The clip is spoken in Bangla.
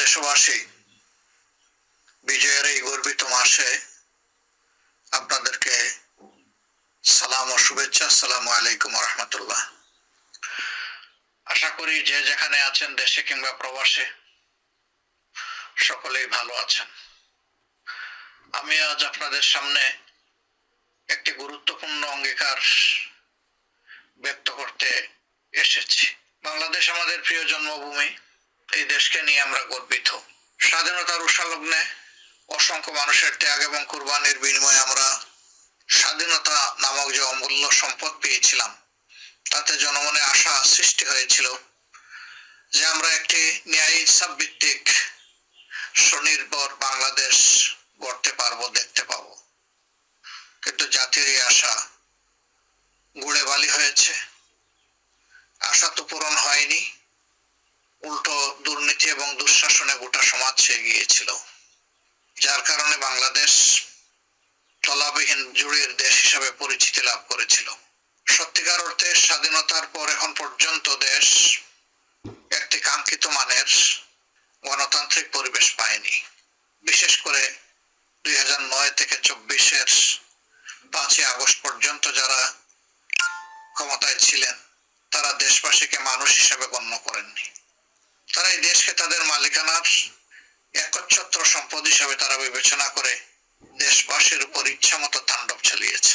দেশবাসী, বিজয়ের এই গর্বিত মাসে আপনাদেরকে সালাম ও শুভেচ্ছা। আসসালামু আলাইকুম রহমতুল্লাহ। আশা করি যে যেখানে আছেন, দেশে কিংবা প্রবাসে, সকলেই ভালো আছেন। আমি আজ আপনাদের সামনে একটি গুরুত্বপূর্ণ অঙ্গীকার ব্যক্ত করতে এসেছি। বাংলাদেশ আমাদের প্রিয় জন্মভূমি। এই দেশকে নিয়ে আমরা গর্বিত। স্বাধীনতার উষালগ্নে অসংখ্য মানুষের ত্যাগ এবং কুরবানির বিনিময়ে আমরা স্বাধীনতা নামক যে অমূল্য সম্পদ পেয়েছিলাম, তাতে জনমনে আশা সৃষ্টি হয়েছিল যে আমরা একটি ন্যায় ইনসাফ ভিত্তিক স্বনির্ভর বাংলাদেশ গড়তে পারবো, দেখতে পাবো। কিন্তু জাতির এই আশা গুড়ে বালি হয়েছে। আশা তো পূরণ হয়নি, উল্টো দুর্নীতি এবং দুঃশাসনে গোটা সমাজ ছেয়ে গিয়েছিল, যার কারণে বাংলাদেশ তলাবিহীন জুড়ির দেশ হিসাবে পরিচিতি লাভ করেছিল। সত্যিকার অর্থে স্বাধীনতার পর এখন পর্যন্ত দেশ একটি কাঙ্ক্ষিত মানের গণতান্ত্রিক পরিবেশ পায়নি। বিশেষ করে 2009 থেকে 24-এর 5ই আগস্ট পর্যন্ত যারা ক্ষমতায় ছিলেন, তারা দেশবাসীকে মানুষ হিসেবে গণ্য করেননি। তারা এই দেশকে তাদের মালিকানার একচ্ছত্র সম্পদ হিসাবে তারা বিবেচনা করে দেশবাসীর উপর ইচ্ছা মতো তাণ্ডব চালিয়েছে।